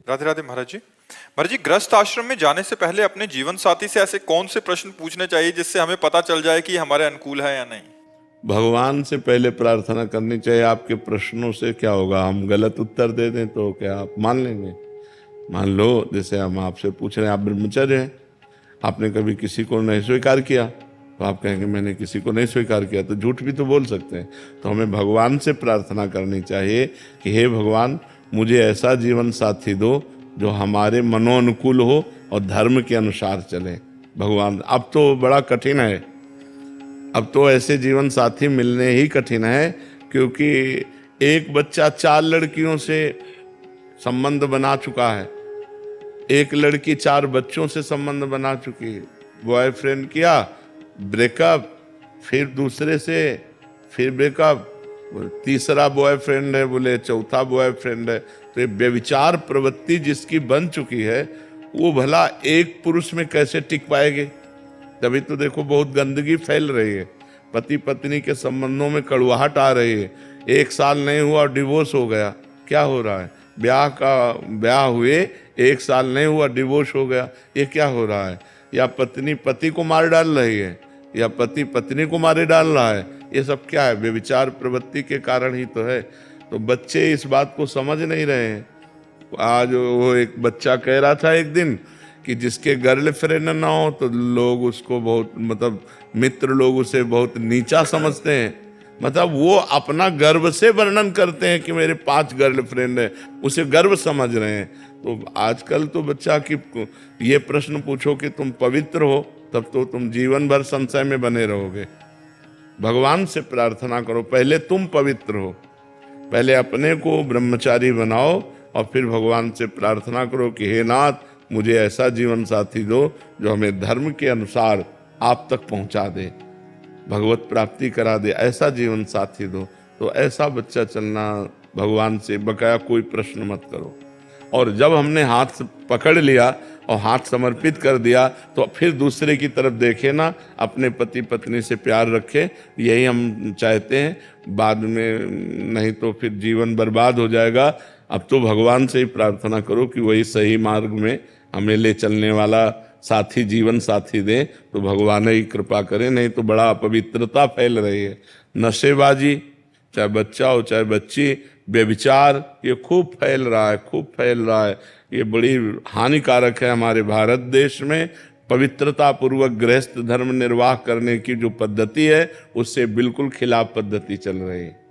राधे राधे महाराज जी। महाराज जी, गृहस्थ आश्रम में जाने से पहले अपने जीवन साथी से ऐसे कौन से प्रश्न पूछने चाहिए जिससे हमें पता चल जाए कि हमारे अनुकूल है या नहीं? भगवान से पहले प्रार्थना करनी चाहिए। आपके प्रश्नों से क्या होगा, हम गलत उत्तर दे दें तो क्या आप मान लेंगे? मान लो जैसे हम आपसे पूछ रहे हैं, आप ब्रह्मचर्य हैं, आपने कभी किसी को नहीं स्वीकार किया, तो आप कहेंगे मैंने किसी को नहीं स्वीकार किया, तो झूठ भी तो बोल सकते हैं। तो हमें भगवान से प्रार्थना करनी चाहिए कि हे भगवान, मुझे ऐसा जीवन साथी दो जो हमारे मनोनुकूल हो और धर्म के अनुसार चले। भगवान, अब तो बड़ा कठिन है, अब तो ऐसे जीवन साथी मिलने ही कठिन है, क्योंकि एक बच्चा 4 लड़कियों से संबंध बना चुका है, एक लड़की 4 बच्चों से संबंध बना चुकी है। बॉयफ्रेंड किया, ब्रेकअप, फिर दूसरे से, फिर ब्रेकअप, तीसरा बॉयफ्रेंड है, बोले चौथा बॉयफ्रेंड है। तो ये व्यभिचार प्रवृत्ति जिसकी बन चुकी है, वो भला एक पुरुष में कैसे टिक पाएंगे? तभी तो देखो बहुत गंदगी फैल रही है, पति पत्नी के संबंधों में कड़वाहट आ रही है। 1 साल नहीं हुआ और डिवोर्स हो गया, क्या हो रहा है? ब्याह हुए 1 साल नहीं हुआ, डिवोर्स हो गया, ये क्या हो रहा है? या पत्नी पति को मार डाल रही है, या पति पत्नी को मारे डाल रहा है, ये सब क्या है? व्यभिचार प्रवृत्ति के कारण ही तो है। तो बच्चे इस बात को समझ नहीं रहे हैं। आज वो एक बच्चा कह रहा था एक दिन कि जिसके गर्लफ्रेंड ना हो तो लोग उसको बहुत, मतलब मित्र लोग उसे बहुत नीचा समझते हैं। मतलब वो अपना गर्व से वर्णन करते हैं कि मेरे 5 गर्लफ्रेंड है, उसे गर्व समझ रहे हैं। तो आजकल तो बच्चा की ये प्रश्न पूछो कि तुम पवित्र हो, तब तो तुम जीवन भर संशय में बने रहोगे। भगवान से प्रार्थना करो, पहले तुम पवित्र हो, पहले अपने को ब्रह्मचारी बनाओ और फिर भगवान से प्रार्थना करो कि हे नाथ, मुझे ऐसा जीवन साथी दो जो हमें धर्म के अनुसार आप तक पहुंचा दे, भगवत प्राप्ति करा दे, ऐसा जीवन साथी दो। तो ऐसा बच्चा चलना, भगवान से बकाया कोई प्रश्न मत करो। और जब हमने हाथ पकड़ लिया और हाथ समर्पित कर दिया, तो फिर दूसरे की तरफ देखे ना, अपने पति पत्नी से प्यार रखे, यही हम चाहते हैं। बाद में नहीं तो फिर जीवन बर्बाद हो जाएगा। अब तो भगवान से ही प्रार्थना करो कि वही सही मार्ग में हमें ले चलने वाला साथी, जीवन साथी दें, तो भगवान ही कृपा करें। नहीं तो बड़ा अपवित्रता फैल रही है, नशेबाजी, चाहे बच्चा हो चाहे बच्ची, व्यभिचार, ये खूब फैल रहा है, खूब फैल रहा है। ये बड़ी हानिकारक है हमारे भारत देश में। पवित्रता पूर्वक गृहस्थ धर्म निर्वाह करने की जो पद्धति है, उससे बिल्कुल खिलाफ पद्धति चल रही है।